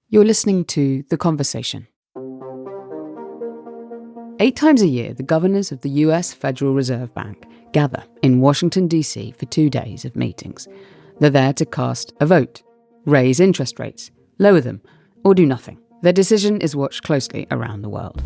You're listening to The Conversation. 8 times a year, the governors of the US Federal Reserve Bank gather in Washington, D.C. for 2 days of meetings. They're there to cast a vote, raise interest rates, lower them, or do nothing. Their decision is watched closely around the world.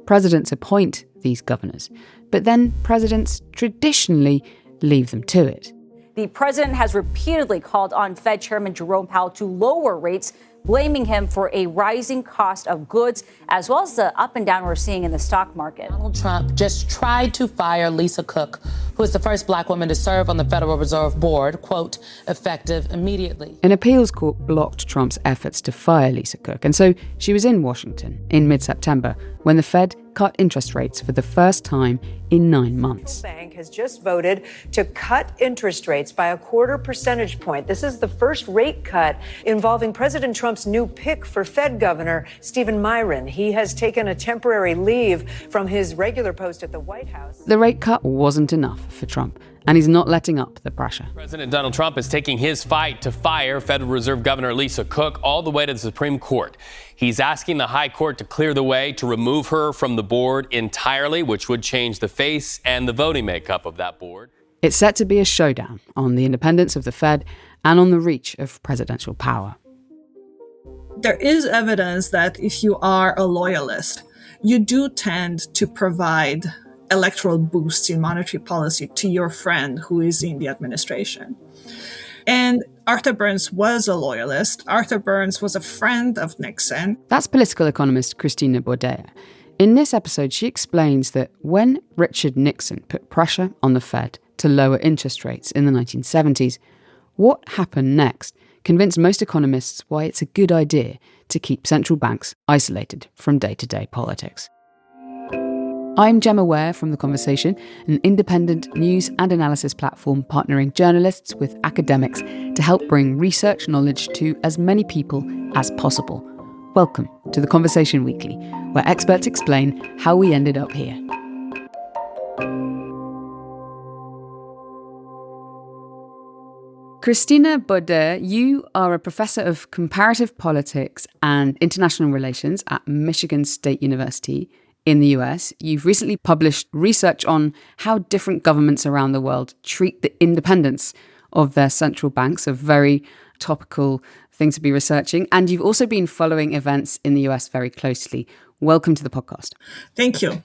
Presidents appoint these governors, but then presidents traditionally leave them to it. The president has repeatedly called on Fed Chairman Jerome Powell to lower rates, blaming him for a rising cost of goods, as well as the up and down we're seeing in the stock market. Donald Trump just tried to fire Lisa Cook, who is the first black woman to serve on the Federal Reserve Board, quote, effective immediately. An appeals court blocked Trump's efforts to fire Lisa Cook, and so she was in Washington in mid-September when the Fed cut interest rates for the first time in 9 months. The bank has just voted to cut interest rates by a 0.25 percentage point. This is the first rate cut involving President Trump's new pick for Fed Governor, Stephen Miron. He has taken a temporary leave from his regular post at the White House. The rate cut wasn't enough for Trump, and he's not letting up the pressure. President Donald Trump is taking his fight to fire Federal Reserve Governor Lisa Cook all the way to the Supreme Court. He's asking the High Court to clear the way to remove her from the board entirely, which would change the face and the voting makeup of that board. It's set to be a showdown on the independence of the Fed and on the reach of presidential power. There is evidence that if you are a loyalist, you do tend to provide electoral boosts in monetary policy to your friend who is in the administration. And Arthur Burns was a loyalist. Arthur Burns was a friend of Nixon. That's political economist Christina Bordea. In this episode, she explains that when Richard Nixon put pressure on the Fed to lower interest rates in the 1970s, what happened next convinced most economists why it's a good idea to keep central banks isolated from day-to-day politics. I'm Gemma Ware from The Conversation, an independent news and analysis platform partnering journalists with academics to help bring research knowledge to as many people as possible. Welcome to The Conversation Weekly, where experts explain how we ended up here. Christina Bordea, you are a professor of comparative politics and international relations at Michigan State University in the US. You've recently published research on how different governments around the world treat the independence of their central banks, a very topical thing to be researching. And you've also been following events in the US very closely. Welcome to the podcast. Thank you.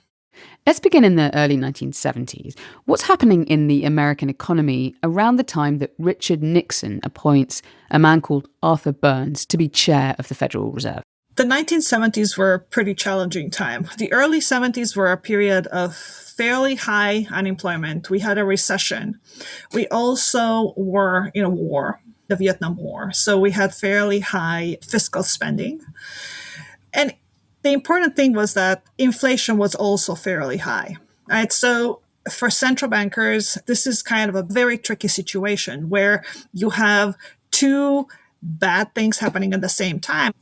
Let's begin in the early 1970s. What's happening in the American economy around the time that Richard Nixon appoints a man called Arthur Burns to be chair of the Federal Reserve? The 1970s were a pretty challenging time. The early 70s were a period of fairly high unemployment. We had a recession. We also were in a war, the Vietnam War. So we had fairly high fiscal spending. And the important thing was that inflation was also fairly high. Right? So for central bankers, this is kind of a very tricky situation where you have two bad things happening at the same time.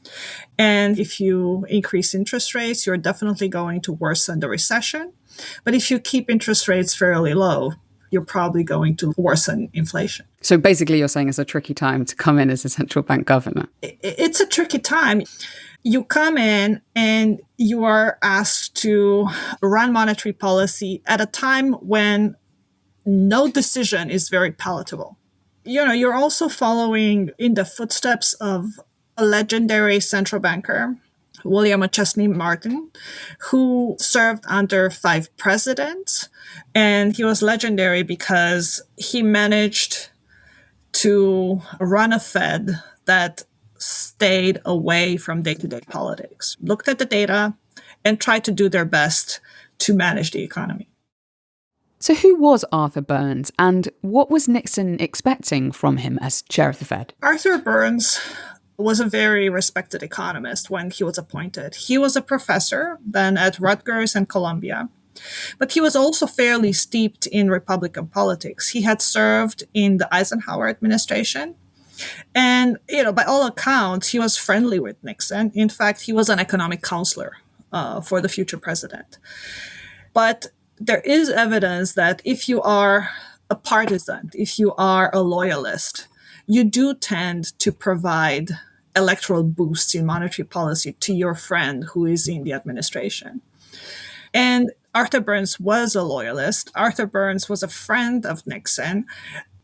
And if you increase interest rates, you're definitely going to worsen the recession. But if you keep interest rates fairly low, you're probably going to worsen inflation. So basically you're saying it's a tricky time to come in as a central bank governor. It's a tricky time. You come in and you are asked to run monetary policy at a time when no decision is very palatable. You know, you're also following in the footsteps of a legendary central banker, William McChesney Martin, who served under 5 presidents. And he was legendary because he managed to run a Fed that stayed away from day-to-day politics, looked at the data, and tried to do their best to manage the economy. So who was Arthur Burns, and what was Nixon expecting from him as chair of the Fed? Arthur Burns was a very respected economist when he was appointed. He was a professor then at Rutgers and Columbia, but he was also fairly steeped in Republican politics. He had served in the Eisenhower administration. And, you know, by all accounts, he was friendly with Nixon. In fact, he was an economic counselor for the future president. But there is evidence that if you are a partisan, if you are a loyalist, you do tend to provide electoral boosts in monetary policy to your friend who is in the administration. And Arthur Burns was a loyalist. Arthur Burns was a friend of Nixon,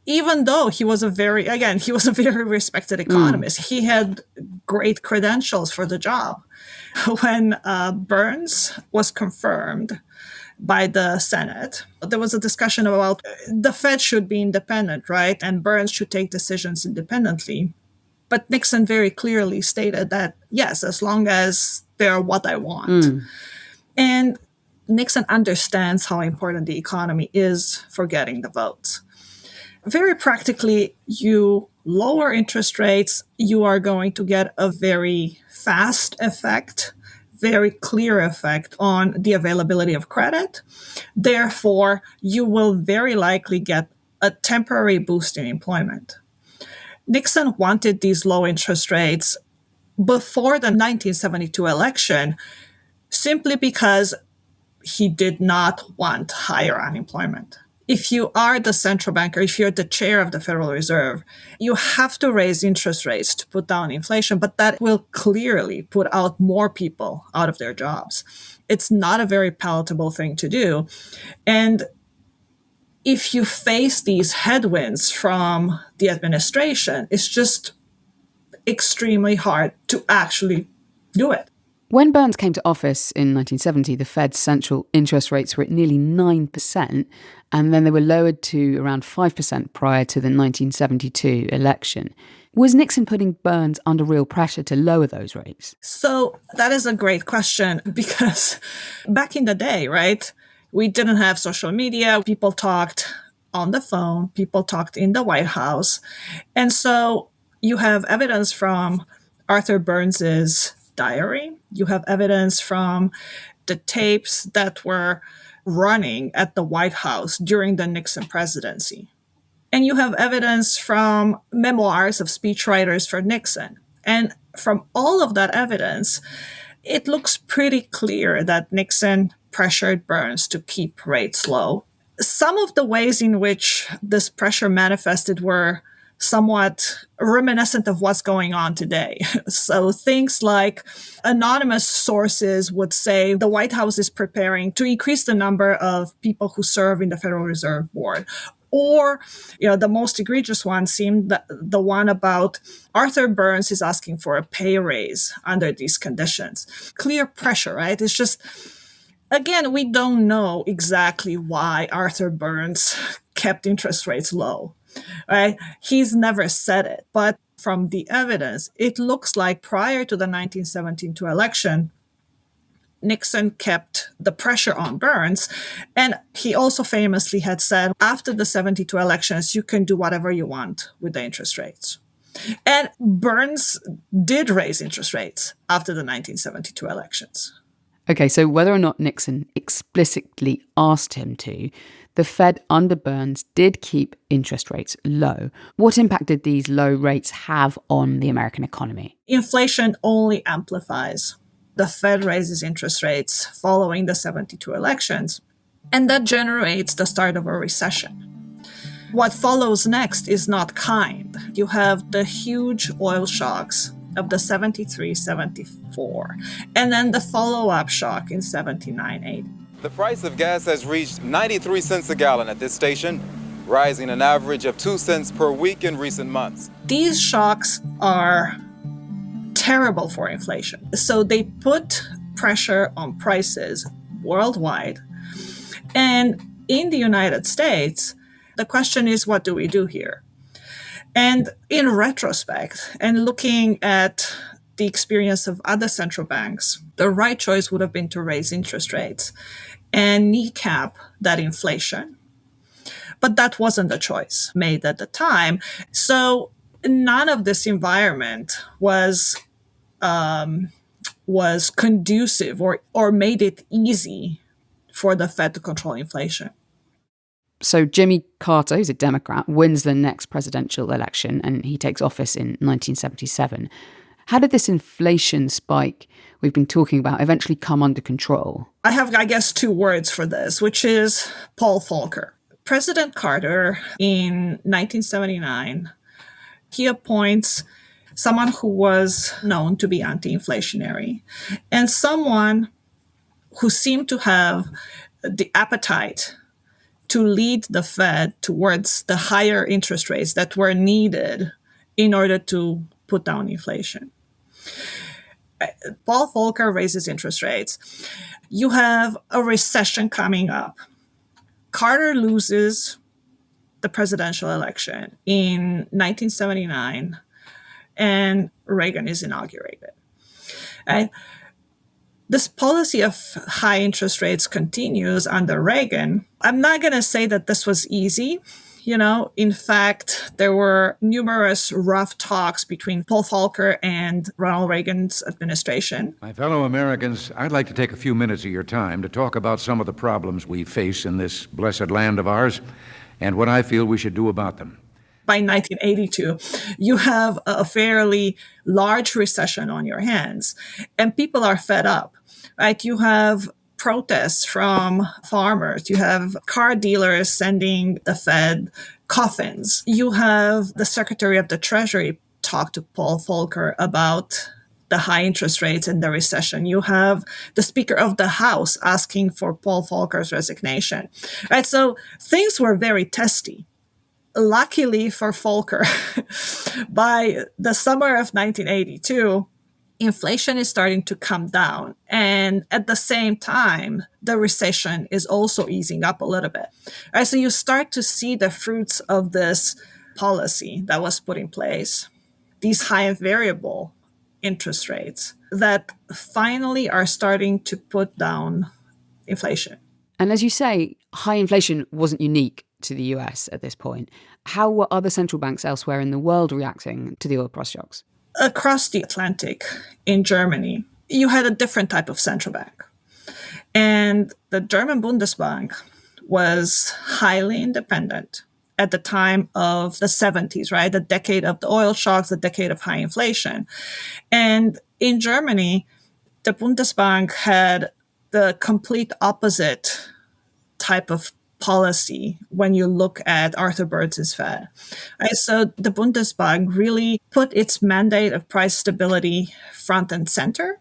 even though he was a very respected economist. He had great credentials for the job. When Burns was confirmed by the Senate, there was a discussion about the Fed should be independent, right? And Burns should take decisions independently. But Nixon very clearly stated that, yes, as long as they're what I want. And Nixon understands how important the economy is for getting the votes. Very practically, you lower interest rates, you are going to get a very fast effect, very clear effect on the availability of credit. Therefore, you will very likely get a temporary boost in employment. Nixon wanted these low interest rates before the 1972 election simply because he did not want higher unemployment. If you are the central banker, if you're the chair of the Federal Reserve, you have to raise interest rates to put down inflation, but that will clearly put out more people out of their jobs. It's not a very palatable thing to do. And if you face these headwinds from the administration, it's just extremely hard to actually do it. When Burns came to office in 1970, the Fed's central interest rates were at nearly 9%, and then they were lowered to around 5% prior to the 1972 election. Was Nixon putting Burns under real pressure to lower those rates? So that is a great question, because back in the day, right, we didn't have social media. People talked on the phone. People talked in the White House. And so you have evidence from Arthur Burns's diary. You have evidence from the tapes that were running at the White House during the Nixon presidency. And you have evidence from memoirs of speechwriters for Nixon. And from all of that evidence, it looks pretty clear that Nixon pressured Burns to keep rates low. Some of the ways in which this pressure manifested were somewhat reminiscent of what's going on today. So things like anonymous sources would say the White House is preparing to increase the number of people who serve in the Federal Reserve Board. Or, the most egregious one seemed the one about Arthur Burns is asking for a pay raise under these conditions. Clear pressure, right? It's just, again, we don't know exactly why Arthur Burns kept interest rates low. Right? He's never said it, but from the evidence, it looks like prior to the 1972 election, Nixon kept the pressure on Burns. And he also famously had said, after the 72 elections, you can do whatever you want with the interest rates. And Burns did raise interest rates after the 1972 elections. Okay, so whether or not Nixon explicitly asked him to, the Fed under Burns did keep interest rates low. What impact did these low rates have on the American economy? Inflation only amplifies. The Fed raises interest rates following the 72 elections, and that generates the start of a recession. What follows next is not kind. You have the huge oil shocks of the 73, 74, and then the follow-up shock in 79, 80. The price of gas has reached 93 cents a gallon at this station, rising an average of 2 cents per week in recent months. These shocks are terrible for inflation. So they put pressure on prices worldwide. And in the United States, the question is, what do we do here? And in retrospect, and looking at the experience of other central banks, the right choice would have been to raise interest rates and kneecap that inflation. But that wasn't the choice made at the time. So none of this environment was conducive or made it easy for the Fed to control inflation. So Jimmy Carter, who's a Democrat, wins the next presidential election and he takes office in 1977. How did this inflation spike we've been talking about eventually come under control? I have, I guess, two words for this, which is Paul Volcker. President Carter in 1979, he appoints someone who was known to be anti-inflationary, and someone who seemed to have the appetite to lead the Fed towards the higher interest rates that were needed in order to put down inflation. Paul Volcker raises interest rates. You have a recession coming up. Carter loses the presidential election in 1979, and Reagan is inaugurated. Right? This policy of high interest rates continues under Reagan. I'm not going to say that this was easy. In fact, there were numerous rough talks between Paul Volcker and Ronald Reagan's administration. My fellow Americans, I'd like to take a few minutes of your time to talk about some of the problems we face in this blessed land of ours and what I feel we should do about them. By 1982, you have a fairly large recession on your hands, and people are fed up, right? You have protests from farmers. You have car dealers sending the Fed coffins. You have the Secretary of the Treasury talk to Paul Volcker about the high interest rates and the recession. You have the Speaker of the House asking for Paul Volcker's resignation. Right? So things were very testy. Luckily for Volcker, by the summer of 1982, inflation is starting to come down. And at the same time, the recession is also easing up a little bit. Right, so you start to see the fruits of this policy that was put in place, these high and variable interest rates that finally are starting to put down inflation. And as you say, high inflation wasn't unique to the US at this point. How were other central banks elsewhere in the world reacting to the oil price shocks? Across the Atlantic, in Germany, you had a different type of central bank. And the German Bundesbank was highly independent at the time of the 70s, right? The decade of the oil shocks, the decade of high inflation. And in Germany, the Bundesbank had the complete opposite type of policy when you look at Arthur Burns' Fed. Right? So the Bundesbank really put its mandate of price stability front and center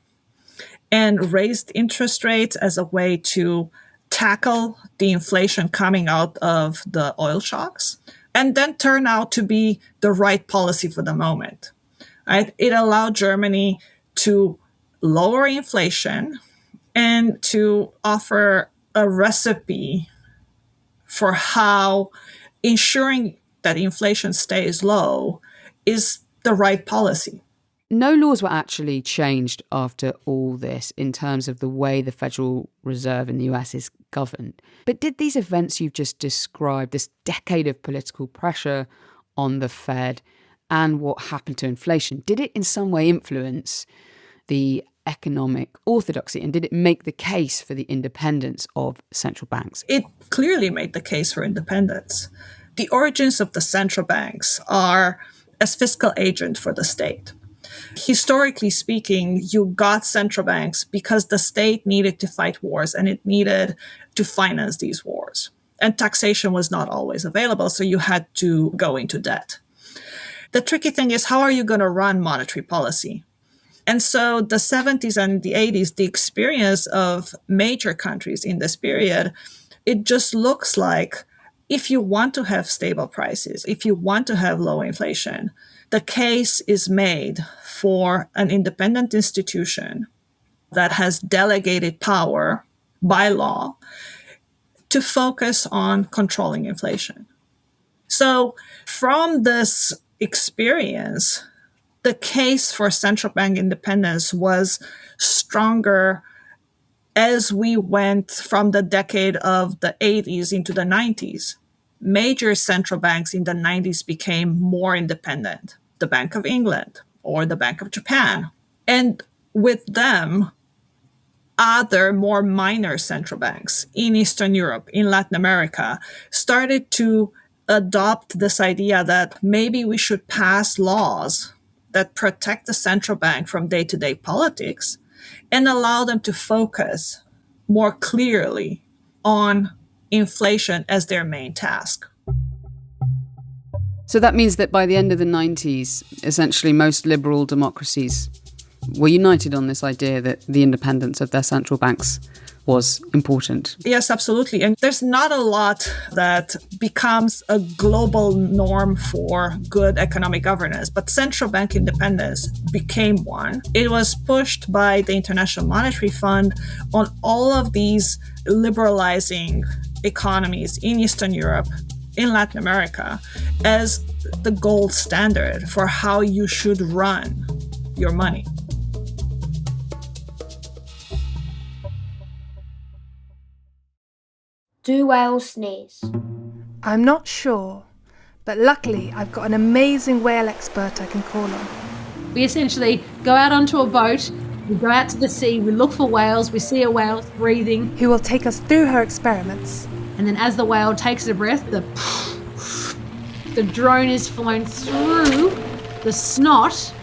and raised interest rates as a way to tackle the inflation coming out of the oil shocks, and then turn out to be the right policy for the moment. Right? It allowed Germany to lower inflation and to offer a recipe for how ensuring that inflation stays low is the right policy. No laws were actually changed after all this in terms of the way the Federal Reserve in the US is governed. But did these events you've just described, this decade of political pressure on the Fed and what happened to inflation, did it in some way influence the economic orthodoxy, and did it make the case for the independence of central banks? It clearly made the case for independence. The origins of the central banks are as fiscal agent for the state. Historically speaking, you got central banks because the state needed to fight wars and it needed to finance these wars. And taxation was not always available, so you had to go into debt. The tricky thing is, how are you going to run monetary policy? And so the 70s and the 80s, the experience of major countries in this period, it just looks like if you want to have stable prices, if you want to have low inflation, the case is made for an independent institution that has delegated power by law to focus on controlling inflation. So from this experience, the case for central bank independence was stronger as we went from the decade of the 80s into the 90s. Major central banks in the 90s became more independent, the Bank of England or the Bank of Japan. And with them, other more minor central banks in Eastern Europe, in Latin America, started to adopt this idea that maybe we should pass laws that protect the central bank from day-to-day politics and allow them to focus more clearly on inflation as their main task. So that means that by the end of the 90s, essentially most liberal democracies were united on this idea that the independence of their central banks was important. Yes, absolutely. And there's not a lot that becomes a global norm for good economic governance, but central bank independence became one. It was pushed by the International Monetary Fund on all of these liberalizing economies in Eastern Europe, in Latin America, as the gold standard for how you should run your money. Do whales sneeze? I'm not sure, but luckily I've got an amazing whale expert I can call on. We essentially go out onto a boat, we go out to the sea, we look for whales, we see a whale breathing. Who will take us through her experiments. And then as the whale takes a breath, the drone is flown through the snot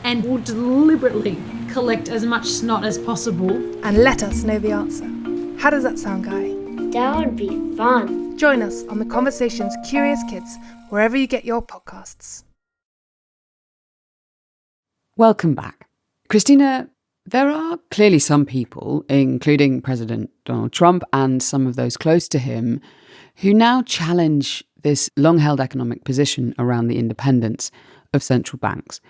and will deliberately collect as much snot as possible. And let us know the answer. How does that sound, Guy? That would be fun. Join us on The Conversation's Curious Kids, wherever you get your podcasts. Welcome back. Christina, there are clearly some people, including President Donald Trump and some of those close to him, who now challenge this long-held economic position around the independence of central banks.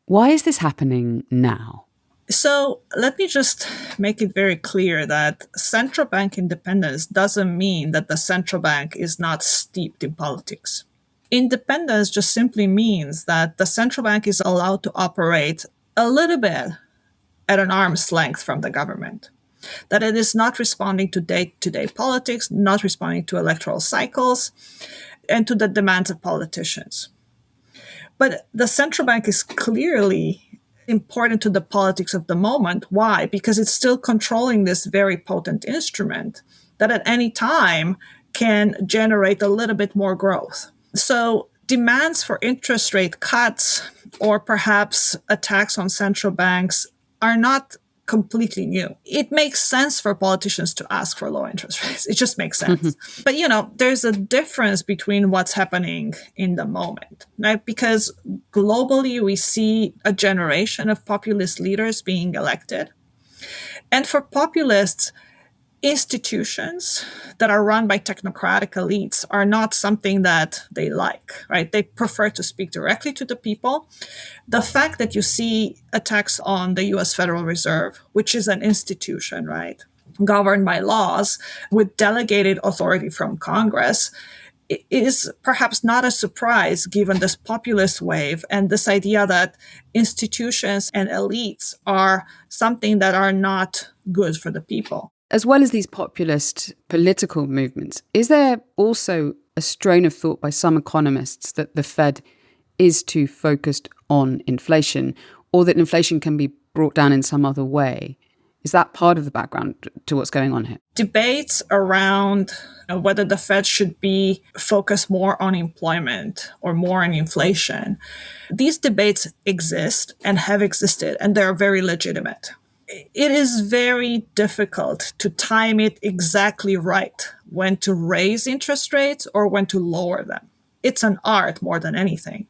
Why is this happening now? So let me just make it very clear that central bank independence doesn't mean that the central bank is not steeped in politics. Independence just simply means that the central bank is allowed to operate a little bit at an arm's length from the government, that it is not responding to day-to-day politics, not responding to electoral cycles, and to the demands of politicians. But the central bank is clearly important to the politics of the moment. Why? Because it's still controlling this very potent instrument that at any time can generate a little bit more growth. So demands for interest rate cuts or perhaps attacks on central banks are not completely new. It makes sense for politicians to ask for low interest rates. It just makes sense. Mm-hmm. But, there's a difference between what's happening in the moment, right? Because globally, we see a generation of populist leaders being elected. And for populists, institutions that are run by technocratic elites are not something that they like, right? They prefer to speak directly to the people. The fact that you see attacks on the US Federal Reserve, which is an institution, right, governed by laws with delegated authority from Congress, is perhaps not a surprise given this populist wave and this idea that institutions and elites are something that are not good for the people. As well as these populist political movements, is there also a strain of thought by some economists that the Fed is too focused on inflation, or that inflation can be brought down in some other way? Is that part of the background to what's going on here? Debates around whether the Fed should be focused more on employment or more on inflation. These debates exist and have existed, and they're very legitimate. It is very difficult to time it exactly right when to raise interest rates or when to lower them. It's an art more than anything.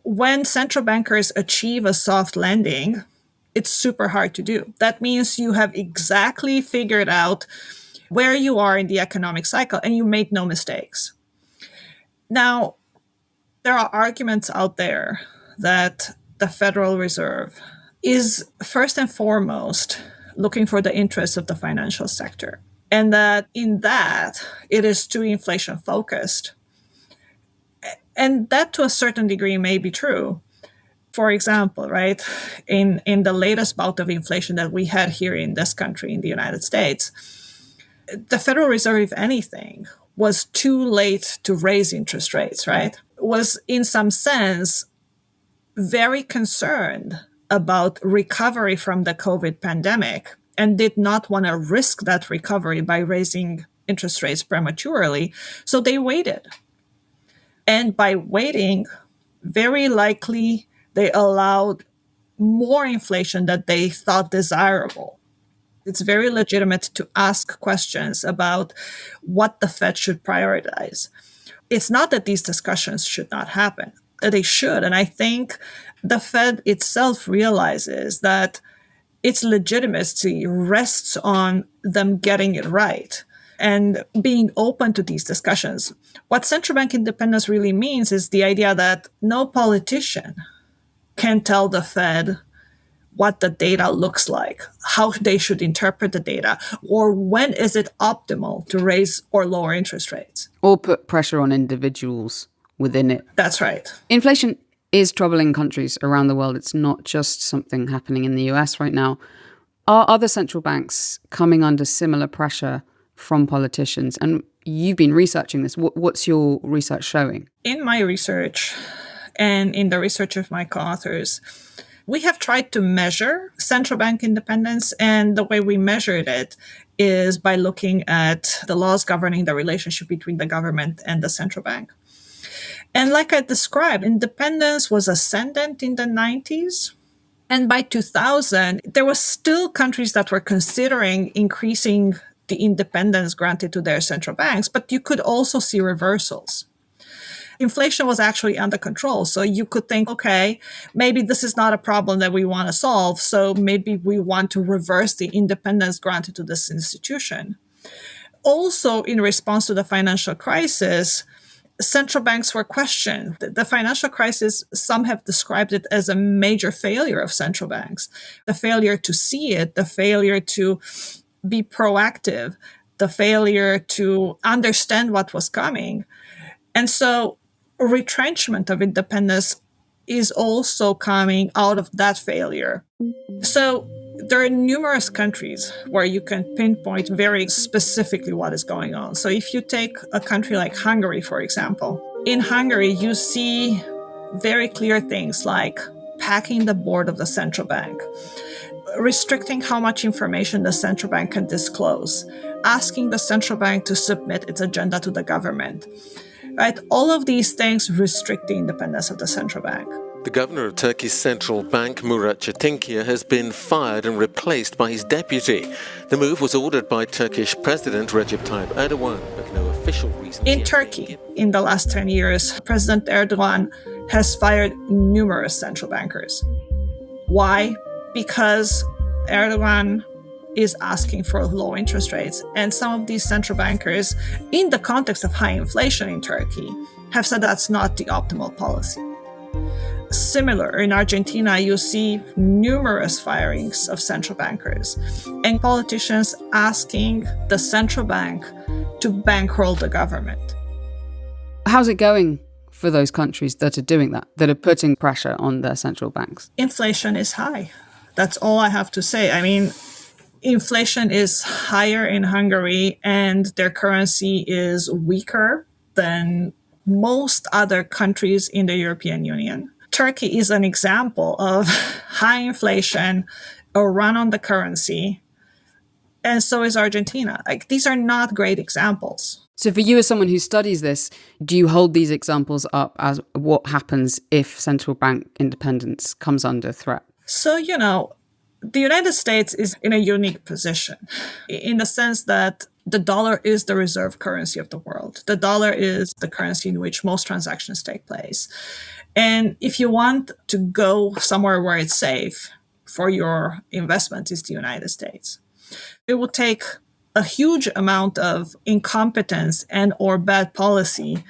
When central bankers achieve a soft landing, it's super hard to do. That means you have exactly figured out where you are in the economic cycle and you made no mistakes. Now, there are arguments out there that the Federal Reserve is first and foremost looking for the interests of the financial sector, and that in that it is too inflation focused. And that to a certain degree may be true. For example, right, in the latest bout of inflation that we had here in this country, in the United States, the Federal Reserve, if anything, was too late to raise interest rates, right? Was in some sense very concerned about recovery from the COVID pandemic and did not want to risk that recovery by raising interest rates prematurely. So they waited. And by waiting, very likely they allowed more inflation that they thought desirable. It's very legitimate to ask questions about what the Fed should prioritize. it's not that these discussions should not happen. They should. And I think the Fed itself realizes that its legitimacy rests on them getting it right and being open to these discussions. What central bank independence really means is the idea that no politician can tell the Fed what the data looks like, how they should interpret the data, or when is it optimal to raise or lower interest rates. Or put pressure on individuals within it. That's right. Inflation is troubling countries around the world. It's not just something happening in the US right now. Are other central banks coming under similar pressure from politicians? And you've been researching this. What's your research showing? In my research and in the research of my co-authors, we have tried to measure central bank independence, and the way we measured it is by looking at the laws governing the relationship between the government and the central bank. And like I described, independence was ascendant in the 90s. And by 2000, there were still countries that were considering increasing the independence granted to their central banks, but you could also see reversals. Inflation was actually under control. So you could think, okay, maybe this is not a problem that we want to solve. So maybe we want to reverse the independence granted to this institution. Also, in response to the financial crisis, central banks were questioned. The financial crisis, some have described it as a major failure of central banks. The failure to see it, the failure to be proactive, the failure to understand what was coming. And so retrenchment of independence is also coming out of that failure. So there are numerous countries where you can pinpoint very specifically what is going on. So if you take a country like Hungary, for example, in Hungary, you see very clear things like packing the board of the central bank, restricting how much information the central bank can disclose, asking the central bank to submit its agenda to the government. Right? All of these things restrict the independence of the central bank. The governor of Turkey's central bank, Murat Çetinci, has been fired and replaced by his deputy. The move was ordered by Turkish President Recep Tayyip Erdogan, but no official reason. In Turkey, in the last 10 years, President Erdogan has fired numerous central bankers. Why? Because Erdogan is asking for low interest rates. And some of these central bankers, in the context of high inflation in Turkey, have said that's not the optimal policy. Similar, in Argentina, you see numerous firings of central bankers and politicians asking the central bank to bankroll the government. How's it going for those countries that are doing that are putting pressure on their central banks? Inflation is high. That's all I have to say. I mean, inflation is higher in Hungary and their currency is weaker than most other countries in the European Union. Turkey is an example of high inflation, a run on the currency, and so is Argentina. Like, these are not great examples. So for you as someone who studies this, do you hold these examples up as what happens if central bank independence comes under threat? So, the United States is in a unique position in the sense that the dollar is the reserve currency of the world. The dollar is the currency in which most transactions take place. And if you want to go somewhere where it's safe for your investment, is the United States. It will take a huge amount of incompetence and or bad policy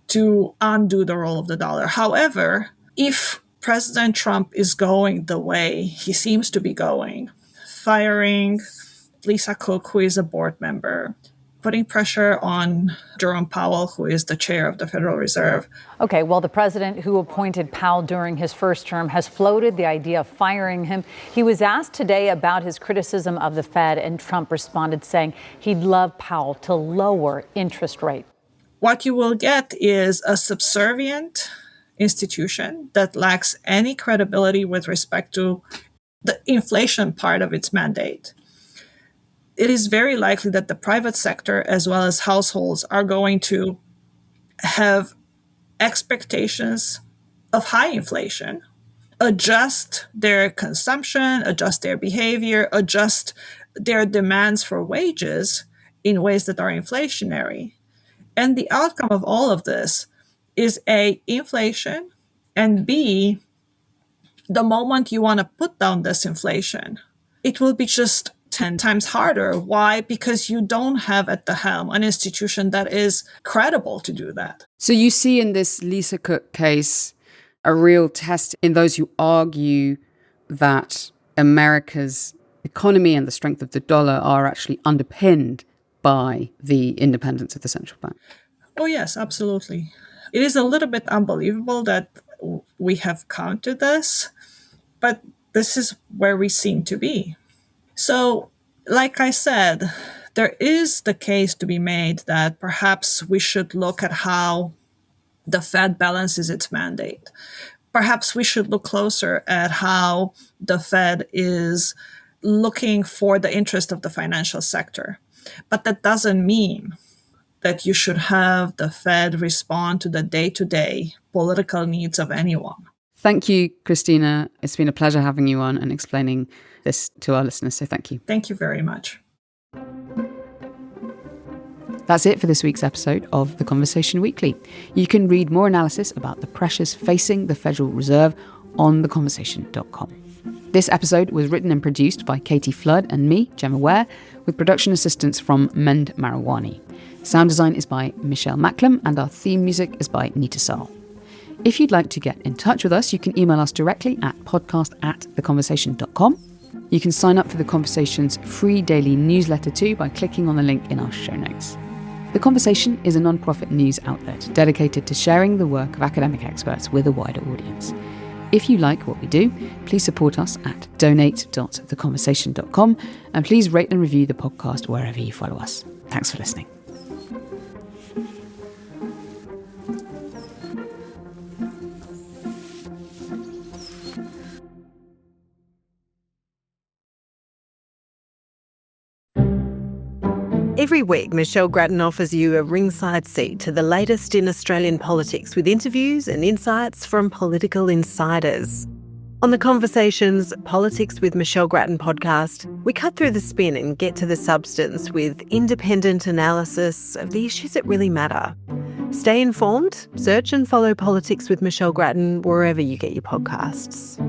to undo the role of the dollar. However, if President Trump is going the way he seems to be going, firing Lisa Cook, who is a board member, putting pressure on Jerome Powell, who is the chair of the Federal Reserve. Okay, well, the president who appointed Powell during his first term has floated the idea of firing him. He was asked today about his criticism of the Fed, and Trump responded saying he'd love Powell to lower interest rates. What you will get is a subservient institution that lacks any credibility with respect to the inflation part of its mandate. It is very likely that the private sector, as well as households, are going to have expectations of high inflation, adjust their consumption, adjust their behavior, adjust their demands for wages in ways that are inflationary. And the outcome of all of this is A, inflation, and B, the moment you want to put down this inflation, it will be just 10 times harder. Why? Because you don't have at the helm an institution that is credible to do that. So you see in this Lisa Cook case a real test in those who argue that America's economy and the strength of the dollar are actually underpinned by the independence of the central bank. Oh, yes, absolutely. It is a little bit unbelievable that we have come to this, but this is where we seem to be. So, like I said, there is the case to be made that perhaps we should look at how the Fed balances its mandate. Perhaps we should look closer at how the Fed is looking for the interest of the financial sector. But that doesn't mean that you should have the Fed respond to the day-to-day political needs of anyone. Thank you, Christina. It's been a pleasure having you on and explaining this to our listeners, so thank you. Thank you very much. That's it for this week's episode of The Conversation Weekly. You can read more analysis about the pressures facing the Federal Reserve on theconversation.com. This episode was written and produced by Katie Flood and me, Gemma Ware, with production assistance from Mend Marawani. Sound design is by Michelle Macklem, and our theme music is by Nita Saul. If you'd like to get in touch with us, you can email us directly at podcast@theconversation.com. You can sign up for The Conversation's free daily newsletter too by clicking on the link in our show notes. The Conversation is a non-profit news outlet dedicated to sharing the work of academic experts with a wider audience. If you like what we do, please support us at donate.theconversation.com, and please rate and review the podcast wherever you follow us. Thanks for listening. Every week, Michelle Grattan offers you a ringside seat to the latest in Australian politics with interviews and insights from political insiders. On The Conversation's Politics with Michelle Grattan podcast, we cut through the spin and get to the substance with independent analysis of the issues that really matter. Stay informed, search and follow Politics with Michelle Grattan wherever you get your podcasts.